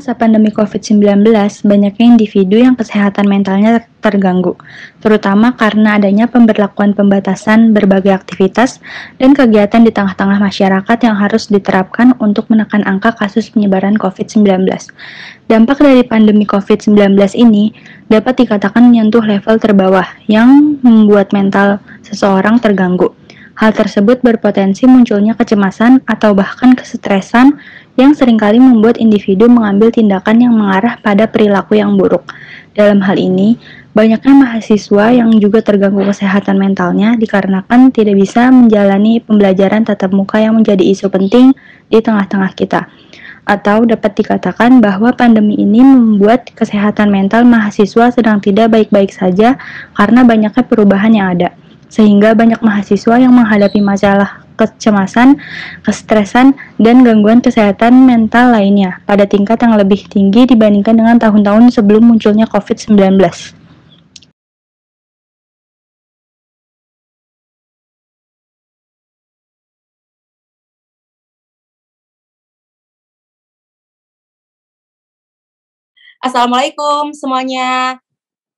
masa pandemi COVID-19, banyaknya individu yang kesehatan mentalnya terganggu, terutama karena adanya pemberlakuan pembatasan berbagai aktivitas dan kegiatan di tengah-tengah masyarakat yang harus diterapkan untuk menekan angka kasus penyebaran COVID-19. Dampak dari pandemi COVID-19 ini dapat dikatakan menyentuh level terbawah yang membuat mental seseorang terganggu. Hal tersebut berpotensi munculnya kecemasan atau bahkan kesetresan yang seringkali membuat individu mengambil tindakan yang mengarah pada perilaku yang buruk. Dalam hal ini, banyaknya mahasiswa yang juga terganggu kesehatan mentalnya dikarenakan tidak bisa menjalani pembelajaran tatap muka yang menjadi isu penting di tengah-tengah kita. Atau dapat dikatakan bahwa pandemi ini membuat kesehatan mental mahasiswa sedang tidak baik-baik saja karena banyaknya perubahan yang ada. Sehingga banyak mahasiswa yang menghadapi masalah kecemasan, kestresan, dan gangguan kesehatan mental lainnya pada tingkat yang lebih tinggi dibandingkan dengan tahun-tahun sebelum munculnya COVID-19. Assalamualaikum semuanya.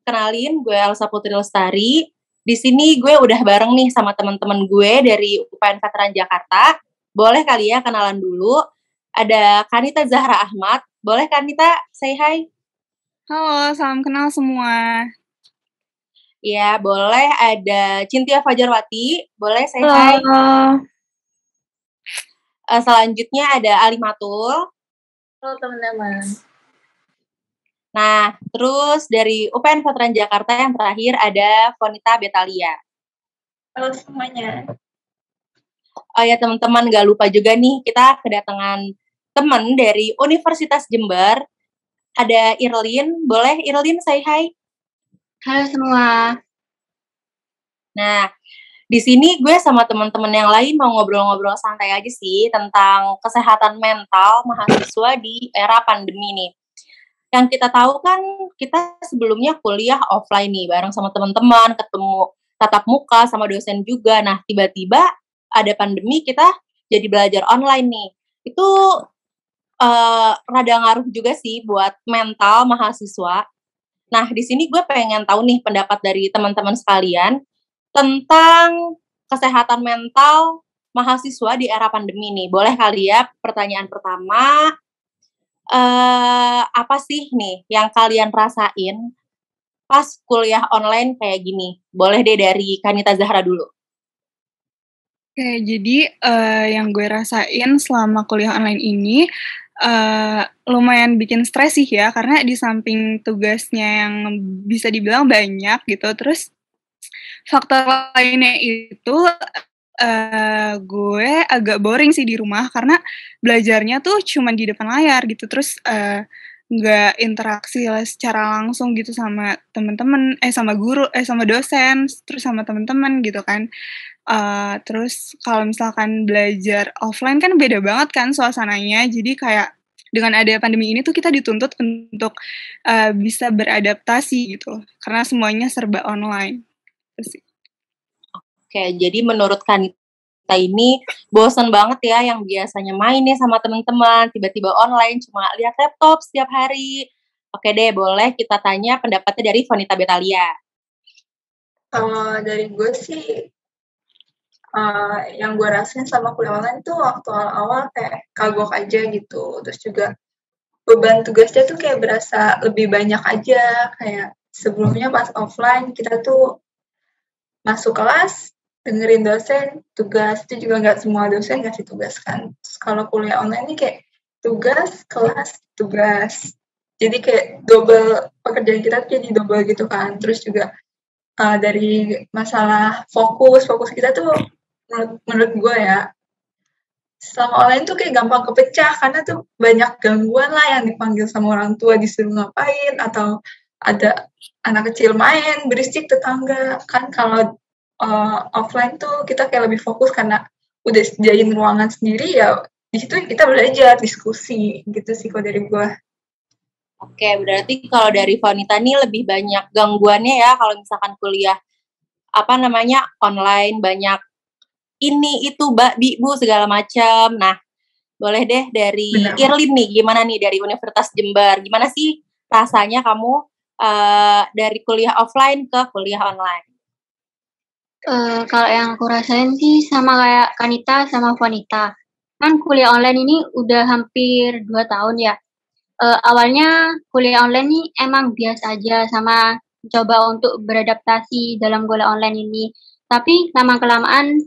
Kenalin, gue Elsa Putri Lestari. Di sini gue udah bareng nih sama teman-teman gue dari UPN Veteran Jakarta. Boleh kali ya kenalan dulu. Ada Kanita Zahra Ahmad. Boleh Kanita say hi? Halo, salam kenal semua. Ya, boleh. Ada Cintia Fajarwati. Boleh say hi? Halo. Selanjutnya ada Ali Matul. Halo teman-teman. Nah, terus dari UPN Veteran Jakarta yang terakhir ada Fonita Betalia. Halo semuanya. Oh ya teman-teman, gak lupa juga nih kita kedatangan teman dari Universitas Jember. Ada Irlin, boleh Irlin say hi? Halo semua. Nah, di sini gue sama teman-teman yang lain mau ngobrol-ngobrol santai aja sih tentang kesehatan mental mahasiswa di era pandemi nih. Yang kita tahu kan kita sebelumnya kuliah offline nih bareng sama teman-teman, ketemu tatap muka sama dosen juga. Nah, tiba-tiba ada pandemi kita jadi belajar online nih. Itu rada ngaruh juga sih buat mental mahasiswa. Nah, di sini gue pengen tahu nih pendapat dari teman-teman sekalian tentang kesehatan mental mahasiswa di era pandemi nih. Boleh kali ya pertanyaan pertama, apa sih nih yang kalian rasain pas kuliah online kayak gini? Boleh deh dari Kanita Zahra dulu. Oke, jadi yang gue rasain selama kuliah online ini lumayan bikin stres sih ya, karena di samping tugasnya yang bisa dibilang banyak gitu, terus faktor lainnya itu gue agak boring sih di rumah karena belajarnya tuh cuma di depan layar gitu, terus nggak interaksi secara langsung gitu sama teman-teman, sama guru, sama dosen, terus sama teman-teman gitu kan. Terus kalau misalkan belajar offline kan beda banget kan suasananya, jadi kayak dengan ada pandemi ini tuh kita dituntut untuk bisa beradaptasi gitu, karena semuanya serba online. Terus Oke, jadi menurut Kanita ini bosan banget ya yang biasanya main nih sama teman-teman, tiba-tiba online cuma lihat laptop setiap hari. Oke deh, boleh kita tanya pendapatnya dari Fonita Betalia. Dari gue sih, yang gue rasain sama kuliah online tuh waktu awal-awal kayak kagok aja gitu. Terus juga beban tugasnya tuh kayak berasa lebih banyak aja. Kayak sebelumnya pas offline kita tuh masuk kelas, dengerin dosen, tugas. Itu juga nggak semua dosen ngasih tugas kan. Terus kalau kuliah online ini kayak tugas, kelas, tugas. Jadi kayak double, pekerjaan kita tuh jadi double gitu kan. Terus juga dari masalah fokus kita tuh menurut gue ya, selama online tuh kayak gampang kepecah karena tuh banyak gangguan lah yang dipanggil sama orang tua disuruh ngapain, atau ada anak kecil main berisik tetangga kan. Kalau offline tuh kita kayak lebih fokus karena udah sediain ruangan sendiri, ya di situ kita belajar diskusi gitu sih kalau dari gue. Oke, berarti kalau dari Fonita nih lebih banyak gangguannya ya kalau misalkan kuliah online, banyak ini itu bu segala macam. Nah, Boleh deh dari Benar. Irlin nih, gimana nih dari Universitas Jember? Gimana sih rasanya kamu dari kuliah offline ke kuliah online? Kalau yang aku rasain sih sama kayak Kanita sama Vanita. Kan kuliah online ini udah hampir 2 tahun ya. Awalnya kuliah online ini emang biasa aja sama coba untuk beradaptasi dalam kuliah online ini. Tapi lama-kelamaan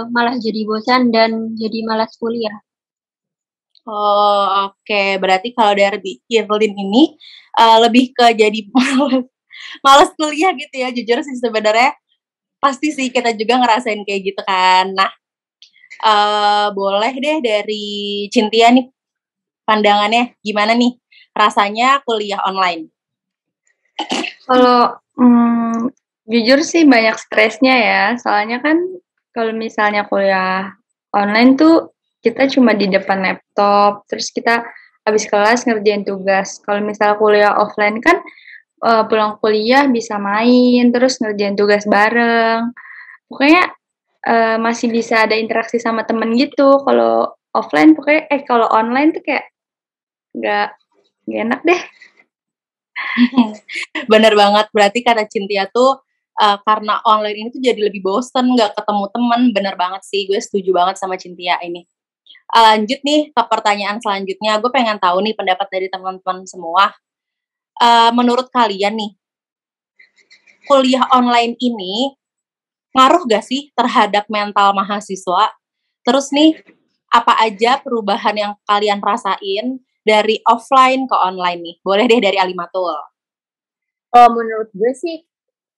malah jadi bosan dan jadi malas kuliah. Oh, oke. Berarti kalau dari Irlin ini lebih ke jadi malas kuliah gitu ya. Jujur sih sebenarnya pasti sih kita juga ngerasain kayak gitu kan. Nah, boleh deh dari Cynthia nih pandangannya gimana nih rasanya kuliah online? Kalau jujur sih banyak stresnya ya, soalnya kan kalau misalnya kuliah online tuh kita cuma di depan laptop, terus kita habis kelas ngerjain tugas. Kalau misalnya kuliah offline kan pulang kuliah bisa main, terus ngerjain tugas bareng. Pokoknya masih bisa ada interaksi sama temen gitu. Kalau offline pokoknya kalau online tuh kayak nggak enak deh. Bener banget, berarti kata Cynthia tuh karena online ini tuh jadi lebih bosen, nggak ketemu temen. Bener banget sih, gue setuju banget sama Cynthia ini. Lanjut nih ke pertanyaan selanjutnya, gue pengen tahu nih pendapat dari teman-teman semua. Menurut kalian nih, kuliah online ini ngaruh gak sih terhadap mental mahasiswa? Terus nih, apa aja perubahan yang kalian rasain dari offline ke online nih? Boleh deh dari Alimatul. Menurut gue sih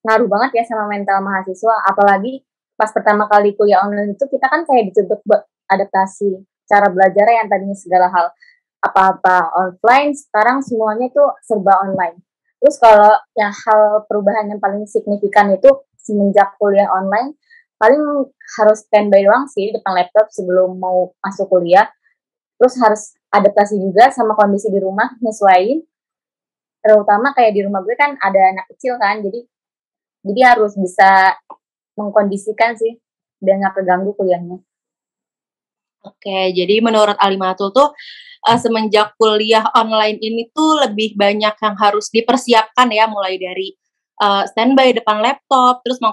ngaruh banget ya sama mental mahasiswa, apalagi pas pertama kali kuliah online itu kita kan kayak dituntut buat adaptasi cara belajar yang tadinya segala hal apa-apa offline, sekarang semuanya tuh serba online. Terus kalau yang hal perubahan yang paling signifikan itu semenjak kuliah online, paling harus standby doang sih depan laptop sebelum mau masuk kuliah. Terus harus adaptasi juga sama kondisi di rumah, nyesuaiin. Terutama kayak di rumah gue kan ada anak kecil kan, jadi harus bisa mengkondisikan sih biar nggak keganggu kuliahnya. Oke, jadi menurut Alimatul tuh semenjak kuliah online ini tuh lebih banyak yang harus dipersiapkan ya, mulai dari standby depan laptop, terus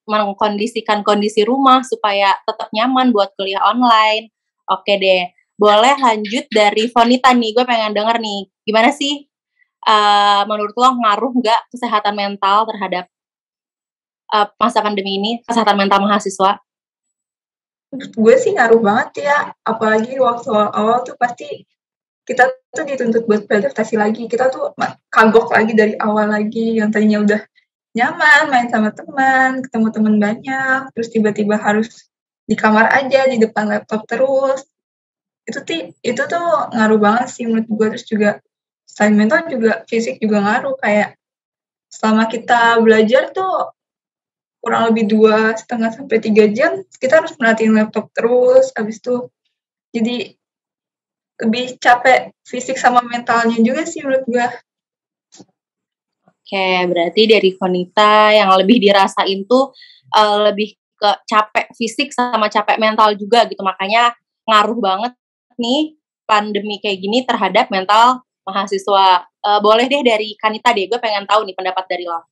mengkondisikan kondisi rumah supaya tetap nyaman buat kuliah online. Oke deh, boleh lanjut dari Vonita nih, gue pengen denger nih, gimana sih menurut lo ngaruh nggak kesehatan mental terhadap masa pandemi ini, kesehatan mental mahasiswa? Gue sih ngaruh banget ya, apalagi waktu awal tuh pasti kita tuh dituntut buat beradaptasi lagi. Kita tuh kagok lagi dari awal lagi, yang tadinya udah nyaman main sama teman, ketemu teman banyak, terus tiba-tiba harus di kamar aja di depan laptop terus. Itu tuh ngaruh banget sih menurut gue. Terus juga selain mental juga fisik juga ngaruh, kayak selama kita belajar tuh kurang lebih 2,5 sampai 3 jam kita harus merhatiin laptop terus, habis itu jadi lebih capek fisik sama mentalnya juga sih menurut gue. Oke, berarti dari Vonita yang lebih dirasain tuh lebih ke capek fisik sama capek mental juga gitu, makanya ngaruh banget nih pandemi kayak gini terhadap mental mahasiswa. Boleh deh dari Kanita deh, gue pengen tahu nih pendapat dari lo.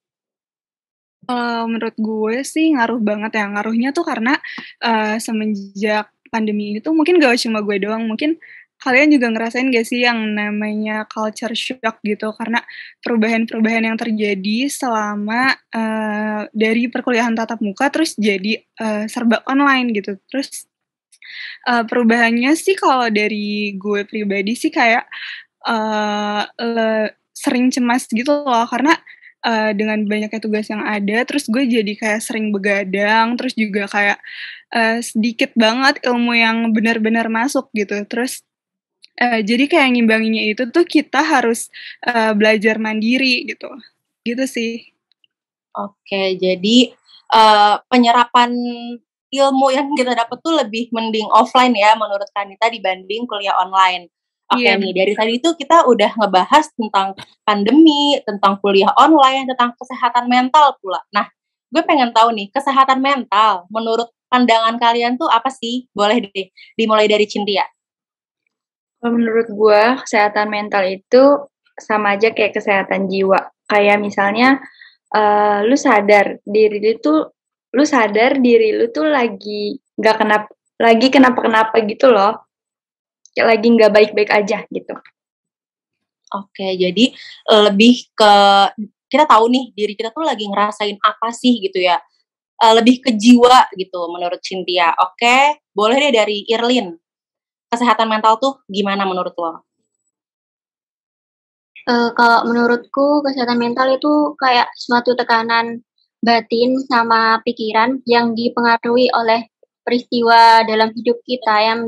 Menurut gue sih ngaruh banget ya. Ngaruhnya tuh karena semenjak pandemi ini tuh mungkin gak cuma gue doang, mungkin kalian juga ngerasain gak sih yang namanya culture shock gitu, karena perubahan-perubahan yang terjadi selama dari perkuliahan tatap muka terus jadi serba online gitu. Terus perubahannya sih kalau dari gue pribadi sih kayak sering cemas gitu loh, karena dengan banyaknya tugas yang ada, terus gue jadi kayak sering begadang, terus juga kayak sedikit banget ilmu yang benar-benar masuk gitu. Terus jadi kayak ngimbanginnya itu tuh kita harus belajar mandiri gitu sih. Oke, jadi penyerapan ilmu yang kita dapat tuh lebih mending offline ya menurut Kanita dibanding kuliah online. Oke nih, dari tadi itu kita udah ngebahas tentang pandemi, tentang kuliah online, tentang kesehatan mental pula. Nah, gue pengen tahu nih, kesehatan mental menurut pandangan kalian tuh apa sih? Boleh deh dimulai dari Cynthia. Menurut gue, kesehatan mental itu sama aja kayak kesehatan jiwa. Kayak misalnya, lu sadar diri lu tuh lagi kenapa-kenapa gitu loh. Kayak lagi nggak baik-baik aja gitu. Oke, jadi lebih ke kita tahu nih diri kita tuh lagi ngerasain apa sih gitu ya. Lebih ke jiwa gitu menurut Cynthia. Oke, boleh deh dari Irlin. Kesehatan mental tuh gimana menurut lo? Kalau menurutku kesehatan mental itu kayak suatu tekanan batin sama pikiran yang dipengaruhi oleh peristiwa dalam hidup kita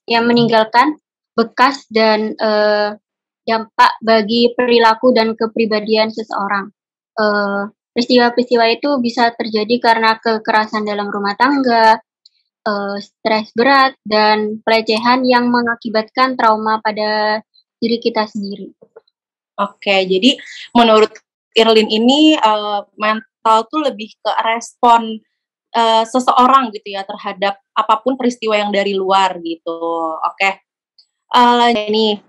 yang meninggalkan bekas dan dampak bagi perilaku dan kepribadian seseorang. Peristiwa-peristiwa itu bisa terjadi karena kekerasan dalam rumah tangga, stres berat, dan pelecehan yang mengakibatkan trauma pada diri kita sendiri. Oke, jadi menurut Irlin ini mental tuh lebih ke respon seseorang gitu ya terhadap apapun peristiwa yang dari luar gitu. Oke, nih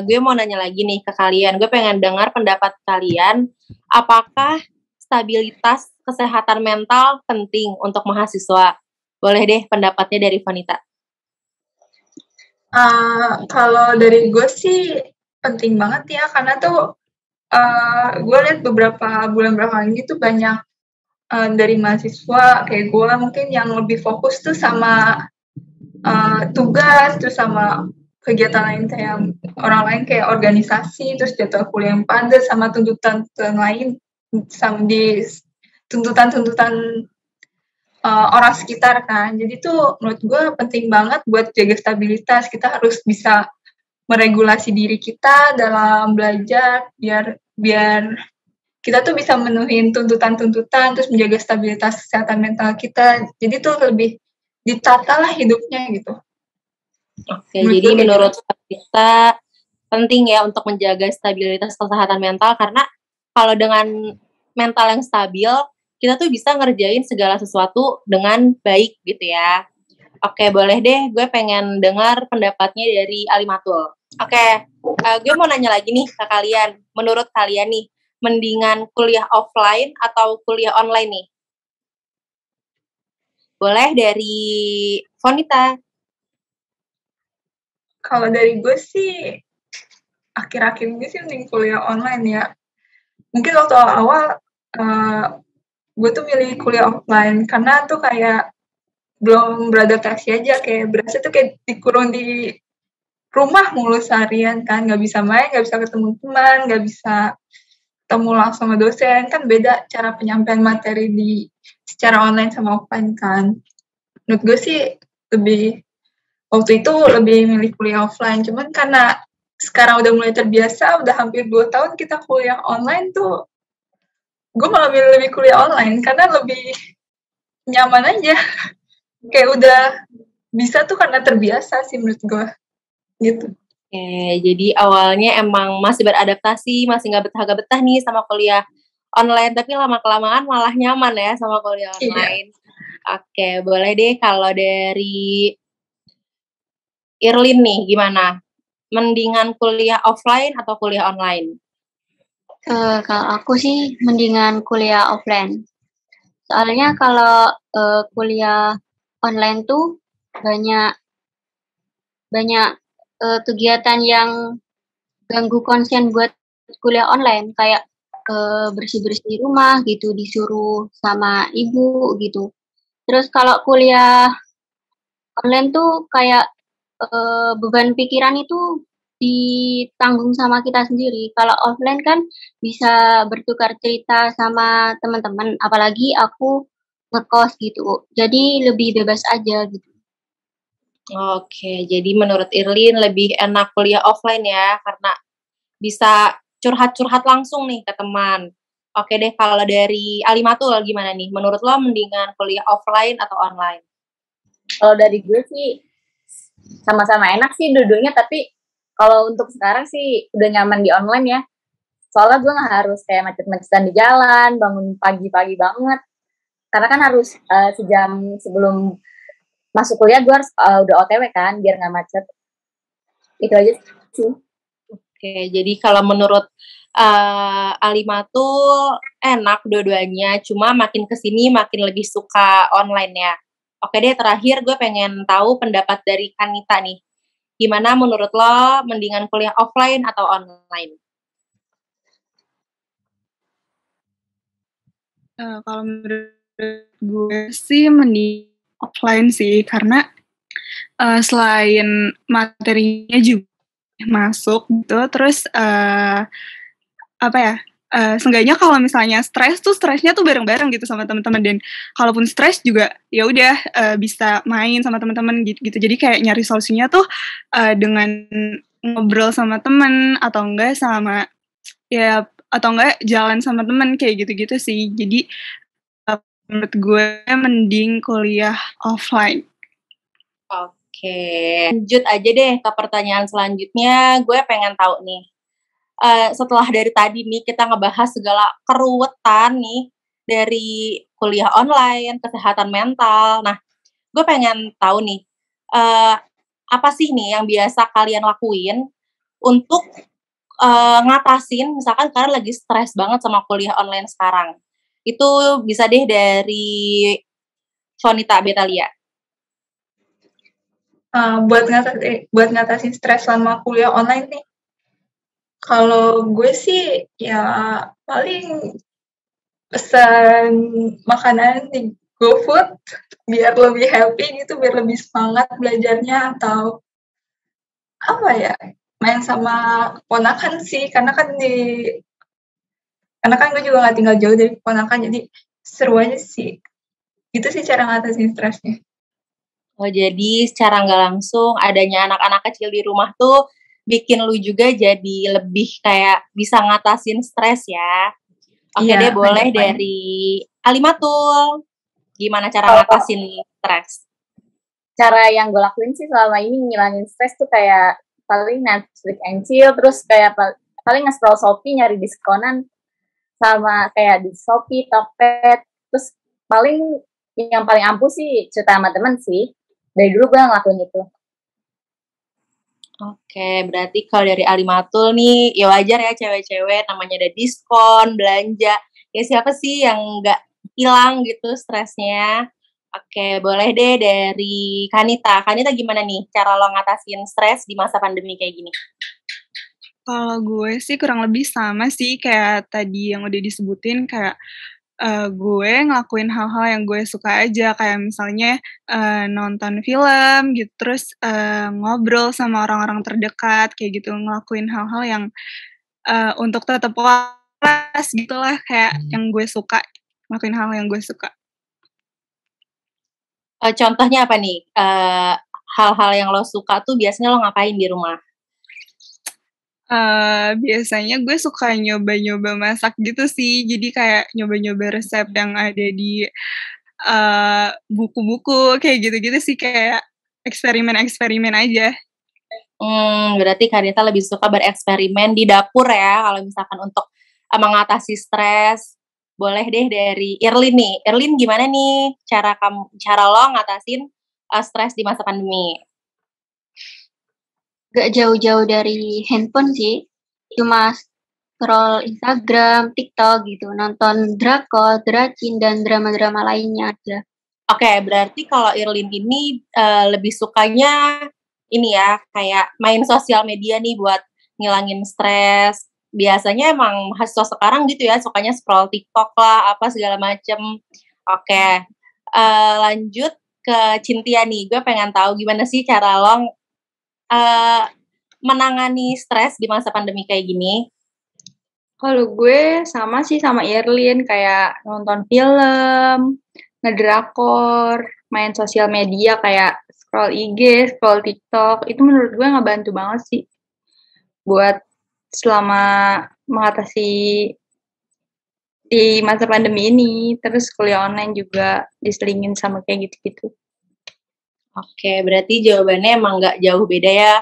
gue mau nanya lagi nih ke kalian. Gue pengen dengar pendapat kalian. Apakah stabilitas kesehatan mental penting untuk mahasiswa? Boleh deh pendapatnya dari Vanita. Kalau dari gue sih penting banget ya, karena tuh gue lihat beberapa bulan belakangan ini tuh banyak dari mahasiswa kayak gue mungkin yang lebih fokus tuh sama tugas, terus sama kegiatan lain kayak orang lain kayak organisasi, terus jadwal kuliah yang padat, sama tuntutan lain, sama di tuntutan orang sekitar kan. Jadi tuh menurut gue penting banget buat jaga stabilitas. Kita harus bisa meregulasi diri kita dalam belajar biar kita tuh bisa menuhin tuntutan-tuntutan, terus menjaga stabilitas kesehatan mental kita. Jadi tuh lebih ditata lah hidupnya gitu. Oke, jadi menurut kita penting ya untuk menjaga stabilitas kesehatan mental, karena kalau dengan mental yang stabil, kita tuh bisa ngerjain segala sesuatu dengan baik gitu ya. Oke, boleh deh, gue pengen dengar pendapatnya dari Alimatul. Oke, gue mau nanya lagi nih ke kalian. Menurut kalian nih, mendingan kuliah offline atau kuliah online nih? Boleh dari Vonita. Kalau dari gue sih, akhir-akhir ini sih mending kuliah online ya. Mungkin waktu awal gue tuh milih kuliah offline, karena tuh kayak belum beradaptasi aja, kayak berasa tuh kayak dikurung di rumah mulu seharian kan, nggak bisa main, nggak bisa ketemu teman, nggak bisa ketemu langsung sama dosen, kan beda cara penyampaian materi di secara online sama offline kan. Menurut gue sih waktu itu lebih milih kuliah offline, cuman karena sekarang udah mulai terbiasa, udah hampir 2 tahun kita kuliah online tuh, gue malah milih lebih kuliah online karena lebih nyaman aja. Kayak udah bisa tuh karena terbiasa sih menurut gue gitu. Oke, jadi awalnya emang masih beradaptasi, masih nggak betah-betah nih sama kuliah online, tapi lama-kelamaan malah nyaman ya sama kuliah online. Iya. Oke, boleh deh kalau dari Irlin nih, gimana? Mendingan kuliah offline atau kuliah online? Kalau aku sih mendingan kuliah offline. Soalnya kalau kuliah online tuh banyak kegiatan yang ganggu konsen buat kuliah online, kayak bersih-bersih rumah gitu, disuruh sama ibu gitu. Terus kalau kuliah online tuh kayak beban pikiran itu ditanggung sama kita sendiri. Kalau offline kan bisa bertukar cerita sama teman-teman, apalagi aku ngekos gitu. Jadi lebih bebas aja gitu. Oke, jadi menurut Irlin lebih enak kuliah offline ya, karena bisa curhat-curhat langsung nih ke teman. Oke deh, kalau dari Alimatul gimana nih? Menurut lo mendingan kuliah offline atau online? Kalau dari gue sih sama-sama enak sih dua-duanya, tapi kalau untuk sekarang sih udah nyaman di online ya. Soalnya gue nggak harus kayak macet-macetan di jalan, bangun pagi-pagi banget. Karena kan harus sejam sebelum masuk kuliah gue harus udah OTW kan, biar nggak macet. Itu aja sih. Oke, jadi kalau menurut Alima tuh enak dua-duanya, cuma makin kesini makin lebih suka online ya. Oke deh, terakhir gue pengen tahu pendapat dari Kanita nih. Gimana menurut lo, mendingan kuliah offline atau online? Kalau menurut gue sih mending offline sih, karena selain materinya juga masuk gitu, terus apa ya? Seenggaknya kalau misalnya stres tuh stresnya tuh bareng-bareng gitu sama teman-teman, dan kalaupun stres juga ya udah bisa main sama teman-teman gitu. Jadi kayak nyari solusinya tuh dengan ngobrol sama teman atau enggak sama ya atau enggak jalan sama teman kayak gitu-gitu sih. Jadi menurut gue mending kuliah offline. Oke, lanjut aja deh ke pertanyaan selanjutnya. Gue pengen tahu nih, setelah dari tadi nih kita ngebahas segala keruwetan nih dari kuliah online, kesehatan mental. Nah, gue pengen tahu nih, apa sih nih yang biasa kalian lakuin untuk ngatasin, misalkan kalian lagi stres banget sama kuliah online sekarang. Itu bisa deh dari Sonita Betalia. Buat ngatasin stres selama kuliah online nih, kalau gue sih ya paling pesan makanan di GoFood biar lebih happy gitu, biar lebih semangat belajarnya, atau apa ya, main sama ponakan sih, karena kan gue juga nggak tinggal jauh dari ponakan, jadi seru aja sih. Itu sih cara ngatasin stresnya. Oh, jadi secara nggak langsung adanya anak-anak kecil di rumah tuh bikin lu juga jadi lebih kayak bisa ngatasin stres ya. Oke deh, boleh dari Alimatul. Gimana cara ngatasin stres? Cara yang gue lakuin sih selama ini ngilangin stres tuh kayak paling Netflix and chill, terus kayak paling nge-scroll Shopee nyari diskonan, sama kayak di Shopee, Tokped. Terus paling yang paling ampuh sih cerita sama temen sih. Dari dulu gue ngelakuin itu. Oke, berarti kalau dari Alimatul nih, ya wajar ya cewek-cewek namanya ada diskon, belanja. Ya siapa sih yang nggak hilang gitu stresnya? Oke, boleh deh dari Kanita. Kanita gimana nih cara lo ngatasin stres di masa pandemi kayak gini? Kalau gue sih kurang lebih sama sih kayak tadi yang udah disebutin, kayak gue ngelakuin hal-hal yang gue suka aja, kayak misalnya nonton film gitu, terus ngobrol sama orang-orang terdekat kayak gitu, ngelakuin hal-hal yang untuk tetap waras gitulah, kayak yang gue suka, ngelakuin hal yang gue suka. Contohnya apa nih? Hal-hal yang lo suka tuh biasanya lo ngapain di rumah? Biasanya gue suka nyoba-nyoba masak gitu sih, jadi kayak nyoba-nyoba resep yang ada di buku-buku kayak gitu-gitu sih, kayak eksperimen-eksperimen aja. Berarti Kanita lebih suka bereksperimen di dapur ya, kalau misalkan untuk mengatasi stres. Boleh deh dari Irlin nih. Irlin gimana nih cara lo ngatasin stres di masa pandemi? Gak jauh-jauh dari handphone sih, cuma scroll Instagram, TikTok gitu, nonton drakor, dracin, dan drama-drama lainnya aja. Oke, berarti kalau Irlin ini lebih sukanya ini ya, kayak main sosial media nih buat ngilangin stres. Biasanya emang mahasiswa sekarang gitu ya, sukanya scroll TikTok lah, apa segala macem. Oke, lanjut ke Cynthia nih. Gue pengen tahu gimana sih cara lo menangani stres di masa pandemi kayak gini? Kalau gue sama sih sama Irlin, kayak nonton film, ngedrakor, main sosial media kayak scroll IG, scroll TikTok. Itu menurut gue ngebantu banget sih buat selama mengatasi di masa pandemi ini. Terus kuliah online juga diselingin sama kayak gitu-gitu. Oke, berarti jawabannya emang nggak jauh beda ya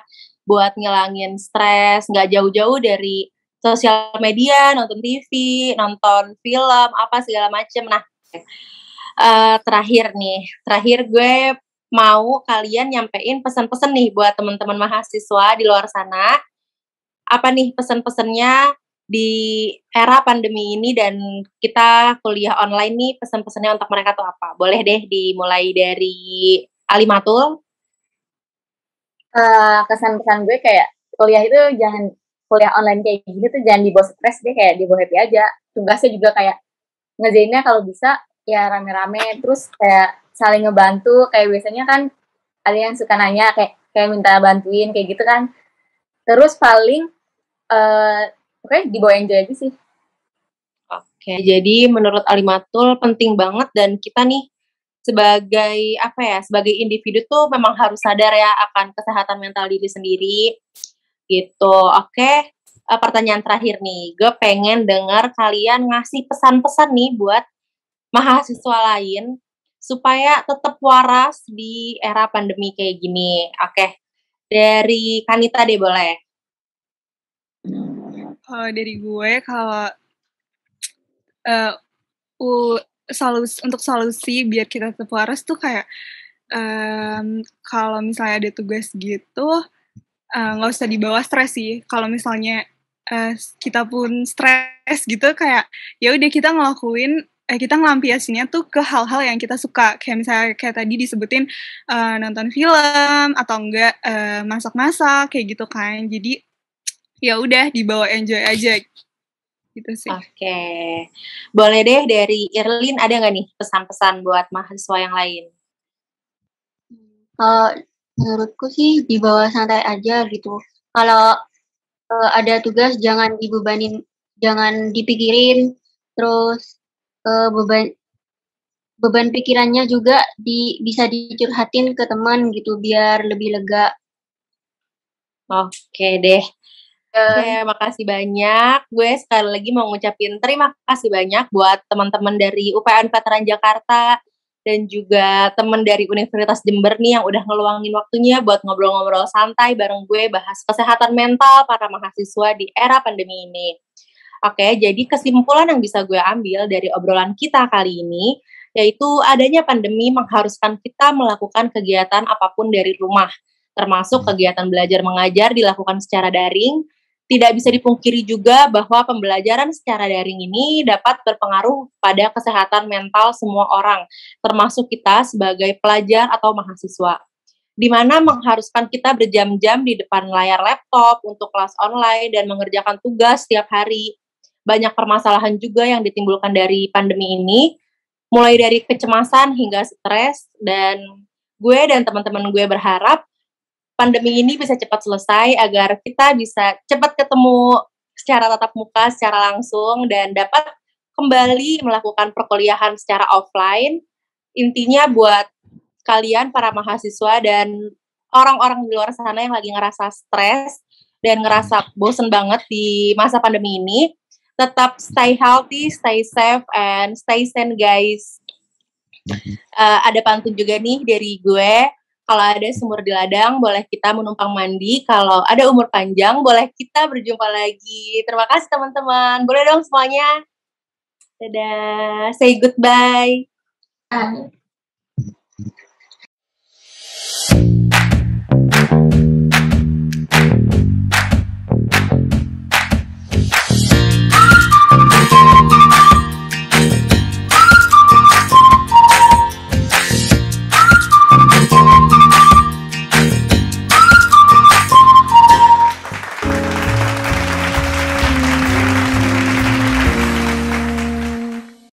buat ngilangin stres, nggak jauh-jauh dari sosial media, nonton TV, nonton film, apa segala macem. Nah, terakhir gue mau kalian nyampein pesan-pesan nih buat teman-teman mahasiswa di luar sana. Apa nih pesan-pesannya di era pandemi ini dan kita kuliah online nih, pesan-pesannya untuk mereka tuh apa? Boleh deh dimulai dari Alimatul. Kesan-kesan gue kayak kuliah itu jangan, kuliah online kayak gini tuh jangan dibawa stres deh, kayak dibawa happy aja. Tugasnya juga kayak ngerjainnya kalau bisa ya rame-rame, terus kayak saling ngebantu, kayak biasanya kan ada yang suka nanya kayak minta bantuin kayak gitu kan. Terus paling pokoknya dibawa enjoy aja sih. Oke, jadi menurut Alimatul penting banget dan kita nih sebagai sebagai individu tuh memang harus sadar ya akan kesehatan mental diri sendiri gitu. Oke, pertanyaan terakhir nih, gue pengen dengar kalian ngasih pesan-pesan nih buat mahasiswa lain supaya tetap waras di era pandemi kayak gini. Oke, dari Kanita deh boleh. Dari gue kalau untuk solusi biar kita tetap waras tuh kayak kalau misalnya ada tugas gitu nggak usah dibawa stres sih. Kalau misalnya kita pun stres gitu kayak ya udah kita kita ngelampiasinnya tuh ke hal-hal yang kita suka, kayak misalnya kayak tadi disebutin nonton film atau enggak masak-masak kayak gitu kan. Jadi ya udah dibawa enjoy aja gitu sih. Oke, boleh deh dari Irlin, ada nggak nih pesan-pesan buat mahasiswa yang lain? Menurutku sih dibawa santai aja gitu. Kalau ada tugas jangan dibebanin, jangan dipikirin, terus beban pikirannya juga bisa dicurhatin ke teman gitu biar lebih lega. Oke deh. Oke, makasih banyak. Gue sekali lagi mau ngucapin terima kasih banyak buat teman-teman dari UPN Veteran Jakarta dan juga teman dari Universitas Jember nih yang udah ngeluangin waktunya buat ngobrol-ngobrol santai bareng gue bahas kesehatan mental para mahasiswa di era pandemi ini. Oke, jadi kesimpulan yang bisa gue ambil dari obrolan kita kali ini yaitu adanya pandemi mengharuskan kita melakukan kegiatan apapun dari rumah, termasuk kegiatan belajar mengajar dilakukan secara daring. Tidak bisa dipungkiri juga bahwa pembelajaran secara daring ini dapat berpengaruh pada kesehatan mental semua orang, termasuk kita sebagai pelajar atau mahasiswa, di mana mengharuskan kita berjam-jam di depan layar laptop untuk kelas online dan mengerjakan tugas setiap hari. Banyak permasalahan juga yang ditimbulkan dari pandemi ini, mulai dari kecemasan hingga stres, dan gue dan teman-teman gue berharap pandemi ini bisa cepat selesai agar kita bisa cepat ketemu secara tatap muka, secara langsung, dan dapat kembali melakukan perkuliahan secara offline. Intinya buat kalian para mahasiswa dan orang-orang di luar sana yang lagi ngerasa stres dan ngerasa bosen banget di masa pandemi ini, tetap stay healthy, stay safe, and stay sane guys. Ada pantun juga nih dari gue. Kalau ada sumur di ladang, boleh kita menumpang mandi. Kalau ada umur panjang, boleh kita berjumpa lagi. Terima kasih teman-teman. Boleh dong semuanya. Dadah. Say goodbye. Bye.